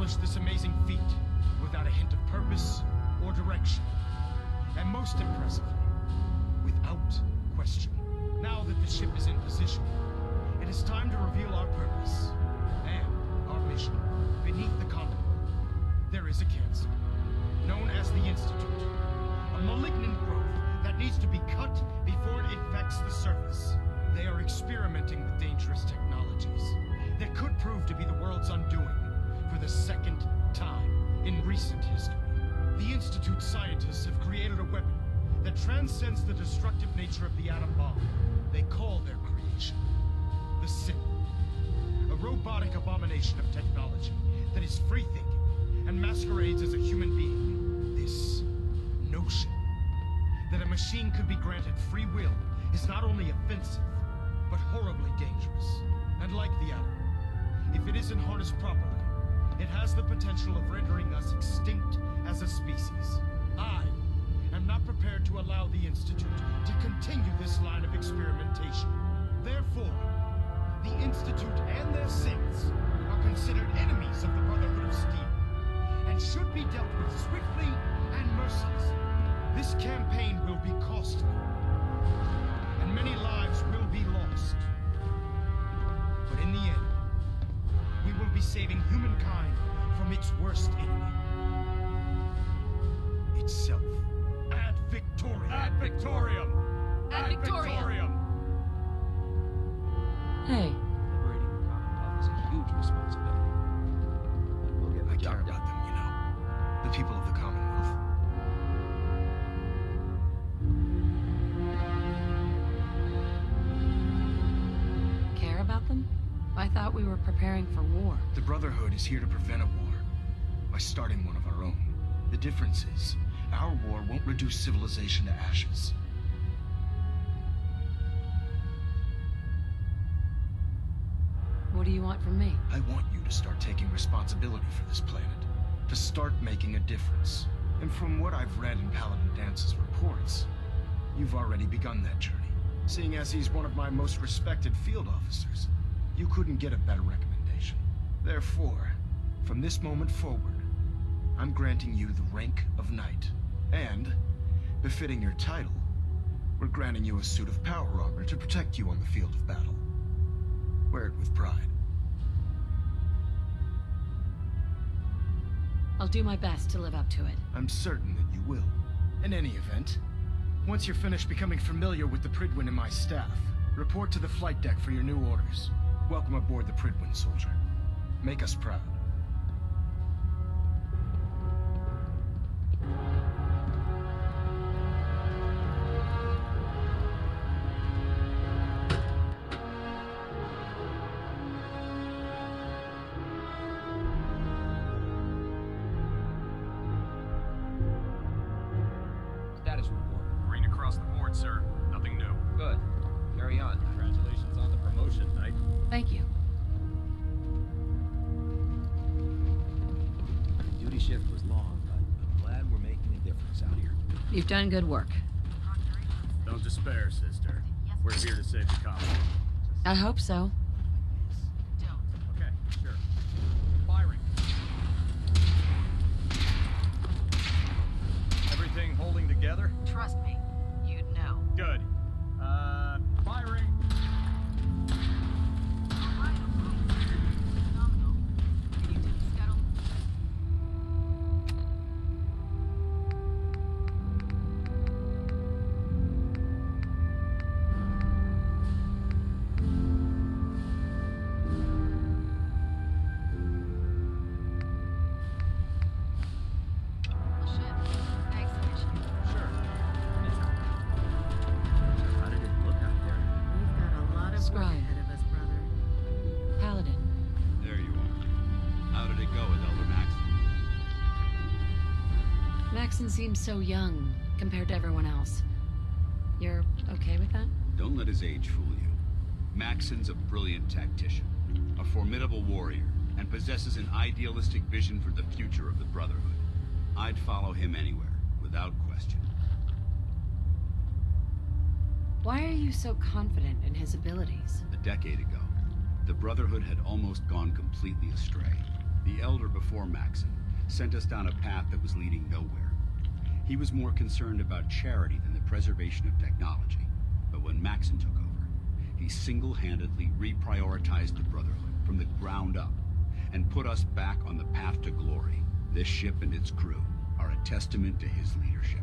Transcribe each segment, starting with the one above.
accomplished this amazing feat without a hint of purpose or direction. And most impressively, without question. Now that the ship is in position, it is time to reveal our purpose and our mission. Beneath the Commonwealth, there is a cancer, known as the Institute. A malignant growth that needs to be cut before it infects the surface. They are experimenting with dangerous technologies that could prove to be the world's undoing for the second time in recent history. The Institute scientists have created a weapon that transcends the destructive nature of the atom bomb. They call their creation the Synth. A robotic abomination of technology that is free-thinking and masquerades as a human being. This notion that a machine could be granted free will is not only offensive, but horribly dangerous. And like the atom, if it isn't harnessed properly, it has the potential of rendering us extinct as a species. I am not prepared to allow the Institute to continue this line of experimentation. Therefore, the Institute and their synths are considered enemies of the Brotherhood of Steel, and should be dealt with swiftly and mercilessly. This campaign will be costly, and many lives will be lost. But in the end, we will be saving humankind from its worst enemy. Itself. Ad Victoriam! Ad Victoriam! Ad Victoriam! Hey. Liberating the Commonwealth is a huge responsibility. But we'll get the I job care done. about them, you know. The people of the Commonwealth. Care about them? I thought we were preparing for war. The Brotherhood is here to prevent a war by starting one of our own. The difference is, our war won't reduce civilization to ashes. What do you want from me? I want you to start taking responsibility for this planet. To start making a difference. And from what I've read in Paladin Dance's reports, you've already begun that journey. Seeing as he's one of my most respected field officers, you couldn't get a better recommendation. Therefore, from this moment forward, I'm granting you the rank of Knight. And, befitting your title, we're granting you a suit of power armor to protect you on the field of battle. Wear it with pride. I'll do my best to live up to it. I'm certain that you will. In any event, once you're finished becoming familiar with the Prydwen and my staff, report to the flight deck for your new orders. Welcome aboard the Prydwen, soldier. Make us proud. Status report. Green across the board, sir. Nothing new. Good. Carry on. Congratulations on the promotion, Knight. Thank you. The duty shift was long, but I'm glad we're making a difference out here. You've done good work. Don't despair, sister. We're here to save the Commonwealth. I hope so. Okay, sure. Firing. Everything holding together? Trust me, you'd know. Good. Firing. Phenomenal. Can you do the scuttle? Ship. Excellent. Sure. How did it look out there? We've got a lot of work Scribe. ahead of us, brother. Paladin. There you are. How did it go with Elder Maxon? Maxon seems so young compared to everyone else. You're okay with that? Don't let his age fool you. Maxon's a brilliant tactician, a formidable warrior, and possesses an idealistic vision for the future of the Brotherhood. I'd follow him anywhere, without question. Why are you so confident in his abilities? A decade ago, the Brotherhood had almost gone completely astray. The Elder before Maxon sent us down a path that was leading nowhere. He was more concerned about charity than the preservation of technology. But when Maxon took over, he single-handedly reprioritized the Brotherhood from the ground up and put us back on the path to glory. This ship and its crew are a testament to his leadership.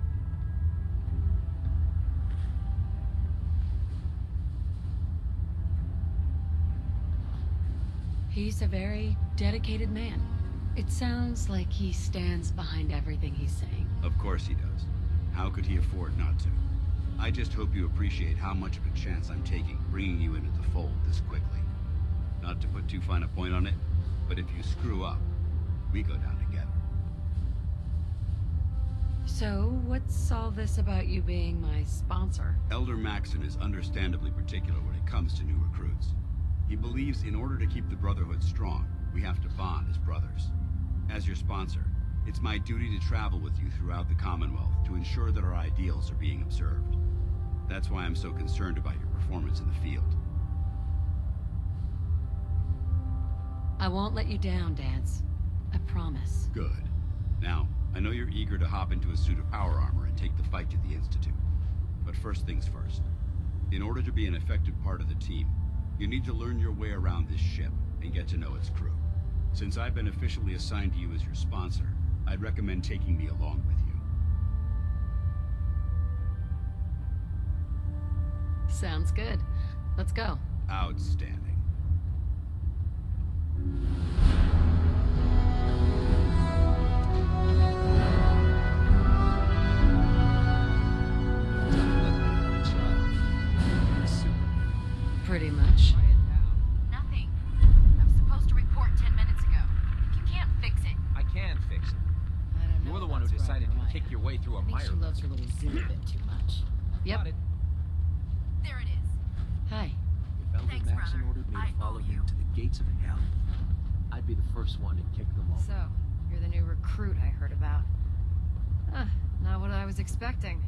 He's a very dedicated man. It sounds like he stands behind everything he's saying. Of course he does. How could he afford not to? I just hope you appreciate how much of a chance I'm taking bringing you into the fold this quickly. Not to put too fine a point on it, but if you screw up, we go down together. So, what's all this about you being my sponsor? Elder Maxon is understandably particular when it comes to new recruits. He believes in order to keep the Brotherhood strong, we have to bond as brothers. As your sponsor, it's my duty to travel with you throughout the Commonwealth to ensure that our ideals are being observed. That's why I'm so concerned about your performance in the field. I won't let you down, Dance. I promise. Good. Now, I know you're eager to hop into a suit of power armor and take the fight to the Institute. But first things first. In order to be an effective part of the team, you need to learn your way around this ship and get to know its crew. Since I've been officially assigned to you as your sponsor, I'd recommend taking me along with you. Sounds good. Let's go. Outstanding. Pretty much. Nothing. I was supposed to report 10 minutes ago. You can't fix it. I can fix it. I don't know. You're the one who if that's decided right or to right. kick your way through a I think she mire. loves her little zoo a bit too much. Yep. Got it. There it is. Hi. If Elder Thanks, Maxon brother. ordered me I to follow owe him you. to the gates of hell, I'd be the first one to kick them all. So, you're the new recruit I heard about. Huh, not what I was expecting.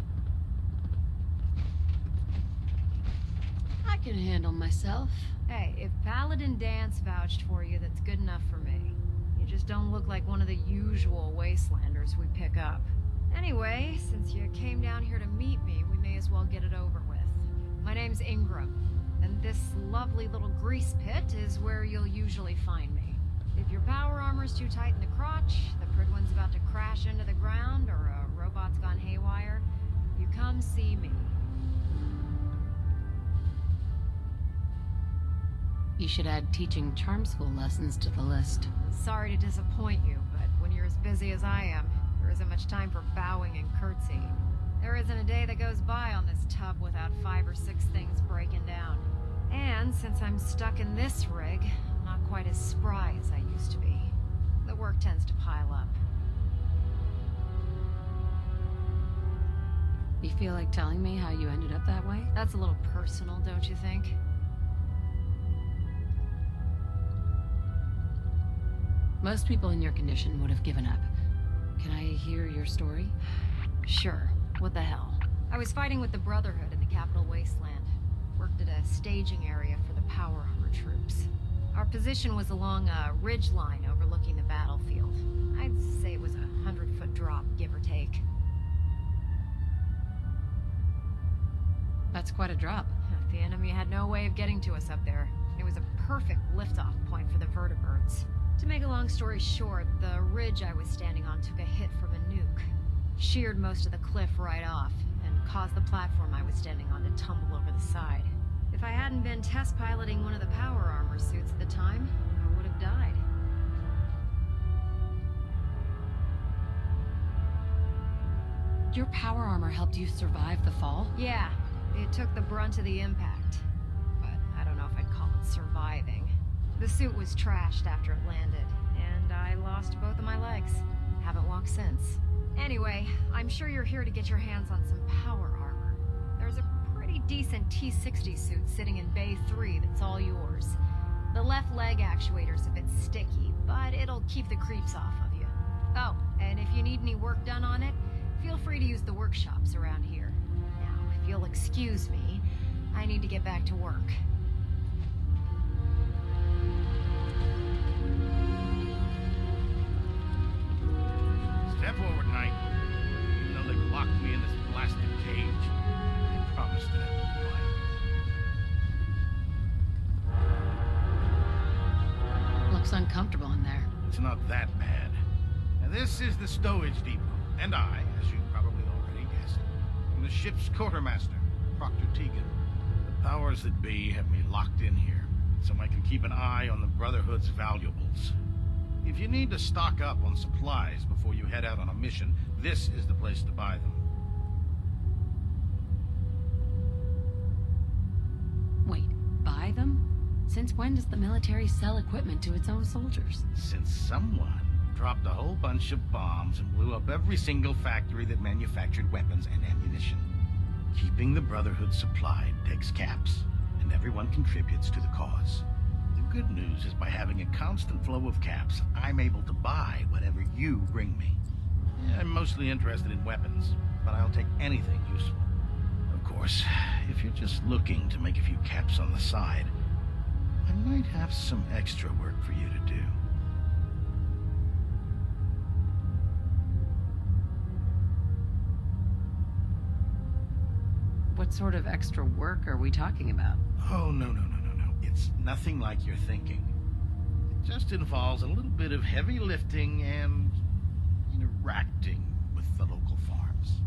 I can handle myself. Hey, if Paladin Dance vouched for you, that's good enough for me. You just don't look like one of the usual wastelanders we pick up. Anyway, since you came down here to meet me, we may as well get it over with. My name's Ingram, and this lovely little grease pit is where you'll usually find me. If your power armor's too tight in the crotch, the Prydwen's about to crash into the ground, or a robot's gone haywire, you come see me. You should add teaching charm school lessons to the list. Sorry to disappoint you, but when you're as busy as I am, there isn't much time for bowing and curtsying. There isn't a day that goes by on this tub without 5 or 6 things breaking down. And since I'm stuck in this rig, I'm not quite as spry as I used to be. The work tends to pile up. You feel like telling me how you ended up that way? That's a little personal, don't you think? Most people in your condition would have given up. Can I hear your story? Sure. What the hell? I was fighting with the Brotherhood in the Capital Wasteland. Worked at a staging area for the power armor troops. Our position was along a ridge line overlooking the battlefield. I'd say it was a 100-foot drop, give or take. That's quite a drop. The enemy had no way of getting to us up there. It was a perfect liftoff point for the vertibirds. To make a long story short, the ridge I was standing on took a hit from a nuke. Sheared most of the cliff right off, and caused the platform I was standing on to tumble over the side. If I hadn't been test piloting one of the power armor suits at the time, I would have died. Your power armor helped you survive the fall? Yeah, it took the brunt of the impact. But I don't know if I'd call it surviving. The suit was trashed after it landed, and I lost both of my legs. Haven't walked since. Anyway, I'm sure you're here to get your hands on some power armor. There's a pretty decent T-60 suit sitting in Bay 3 that's all yours. The left leg actuator's a bit sticky, but it'll keep the creeps off of you. Oh, and if you need any work done on it, feel free to use the workshops around here. Now, if you'll excuse me, I need to get back to work. uncomfortable in there. It's not that bad. Now, this is the stowage depot, and I, as you probably already guessed, am the ship's quartermaster, Proctor Teagan. The powers that be have me locked in here, so I can keep an eye on the Brotherhood's valuables. If you need to stock up on supplies before you head out on a mission, this is the place to buy them. Wait, buy them? Since when does the military sell equipment to its own soldiers? Since someone dropped a whole bunch of bombs and blew up every single factory that manufactured weapons and ammunition. Keeping the Brotherhood supplied takes caps, and everyone contributes to the cause. The good news is by having a constant flow of caps, I'm able to buy whatever you bring me. I'm mostly interested in weapons, but I'll take anything useful. Of course, if you're just looking to make a few caps on the side, I might have some extra work for you to do. What sort of extra work are we talking about? Oh, no. It's nothing like you're thinking. It just involves a little bit of heavy lifting and interacting with the local farms.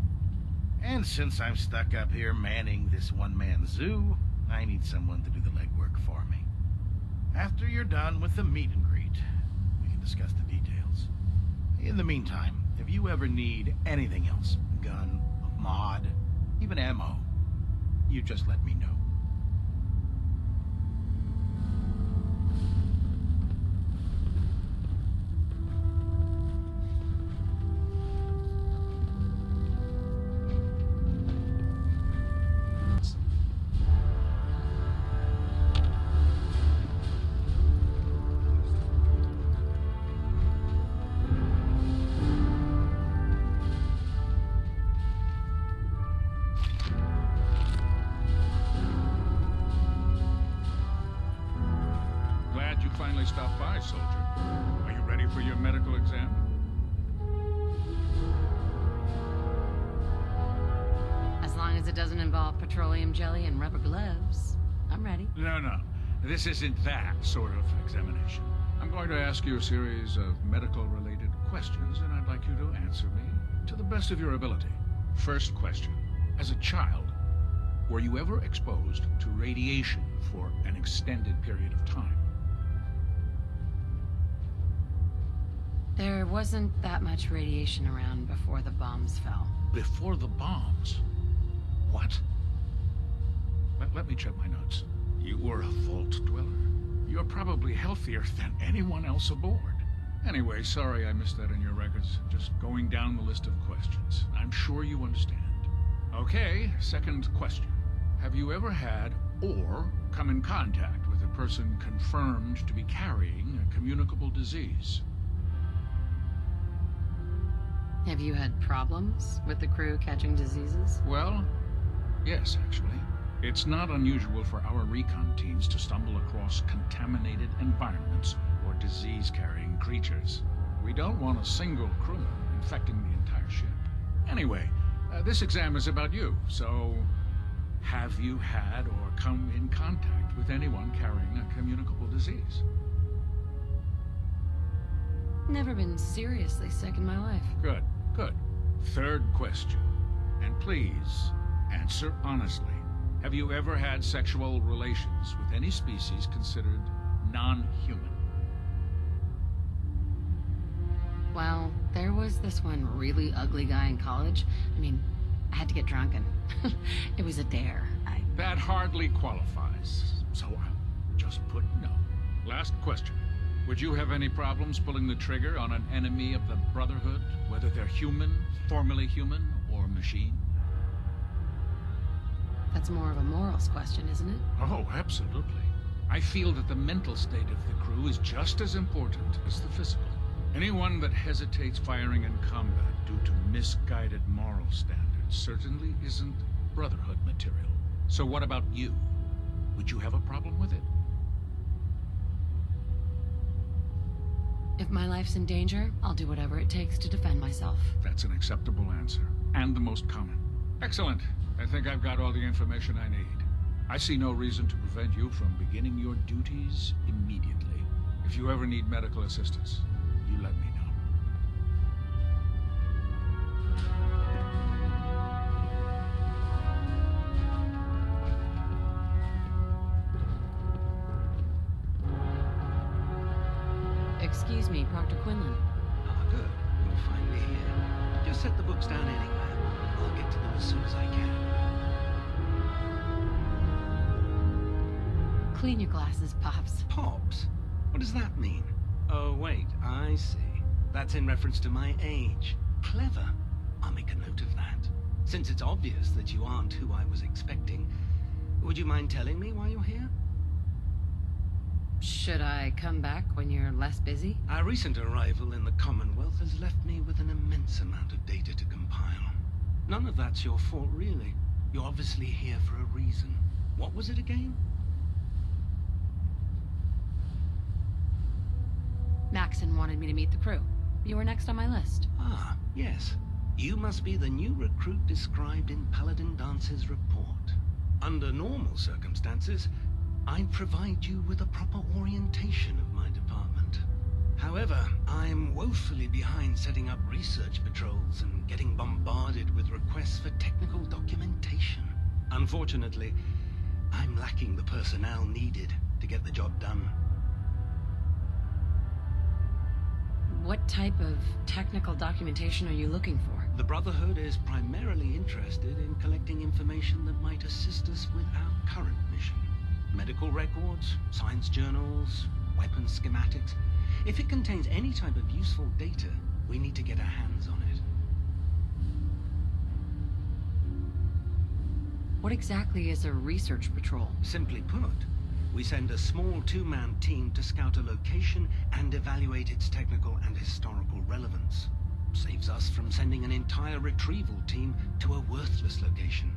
And since I'm stuck up here manning this one-man zoo, I need someone to do the legwork for me. After you're done with the meet and greet, we can discuss the details. In the meantime, if you ever need anything else, gun, a mod, even ammo, you just let me know. Finally stopped by, soldier. Are you ready for your medical exam? As long as it doesn't involve petroleum jelly and rubber gloves, I'm ready. No. This isn't that sort of examination. I'm going to ask you a series of medical-related questions, and I'd like you to answer me to the best of your ability. First question. As a child, were you ever exposed to radiation for an extended period of time? There wasn't that much radiation around before the bombs fell. Before the bombs? What? Let me check my notes. You were a vault dweller. You're probably healthier than anyone else aboard. Anyway, sorry I missed that in your records. Just going down the list of questions. I'm sure you understand. Okay, second question. Have you ever had or come in contact with a person confirmed to be carrying a communicable disease? Have you had problems with the crew catching diseases? Well, yes, actually. It's not unusual for our recon teams to stumble across contaminated environments or disease-carrying creatures. We don't want a single crewman infecting the entire ship. Anyway, this exam is about you, so have you had or come in contact with anyone carrying a communicable disease? Never been seriously sick in my life. Good. Third question. And please, answer honestly. Have you ever had sexual relations with any species considered non-human? Well, there was this one really ugly guy in college. I mean, I had to get drunk and it was a dare. That hardly qualifies, so I'll just put no. Last question. Would you have any problems pulling the trigger on an enemy of the Brotherhood, whether they're human, formerly human, or machine? That's more of a morals question, isn't it? Oh, absolutely. I feel that the mental state of the crew is just as important as the physical. Anyone that hesitates firing in combat due to misguided moral standards certainly isn't Brotherhood material. So what about you? Would you have a problem with it? If my life's in danger, I'll do whatever it takes to defend myself. That's an acceptable answer, and the most common. Excellent. I think I've got all the information I need. I see no reason to prevent you from beginning your duties immediately. If you ever need medical assistance, you let me know. Excuse me, Proctor Quinlan. Ah, good. You're finally here. Just set the books down anyway. I'll get to them as soon as I can. Clean your glasses, Pops. Pops? What does that mean? Oh, wait, I see. That's in reference to my age. Clever. I'll make a note of that. Since it's obvious that you aren't who I was expecting, would you mind telling me why you're here? Should I come back when you're less busy? Our recent arrival in the Commonwealth has left me with an immense amount of data to compile. None of that's your fault, really. You're obviously here for a reason. What was it again? Maxon wanted me to meet the crew. You were next on my list. Ah, yes. You must be the new recruit described in Paladin Dance's report. Under normal circumstances, I'd provide you with a proper orientation of my department. However, I'm woefully behind setting up research patrols and getting bombarded with requests for technical documentation. Unfortunately, I'm lacking the personnel needed to get the job done. What type of technical documentation are you looking for? The Brotherhood is primarily interested in collecting information that might assist us with our current mission. Medical records, science journals, weapons schematics. If it contains any type of useful data, we need to get our hands on it. What exactly is a research patrol? Simply put, we send a small two-man team to scout a location and evaluate its technical and historical relevance. Saves us from sending an entire retrieval team to a worthless location.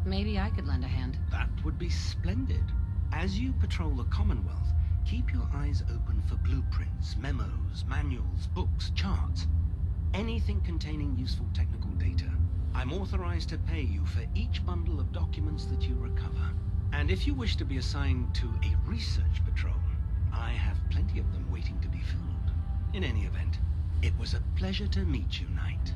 Maybe I could lend a hand. That would be splendid. As you patrol the Commonwealth, keep your eyes open for blueprints, memos, manuals, books, charts. Anything containing useful technical data. I'm authorized to pay you for each bundle of documents that you recover. And if you wish to be assigned to a research patrol, I have plenty of them waiting to be filled. In any event, it was a pleasure to meet you, Knight.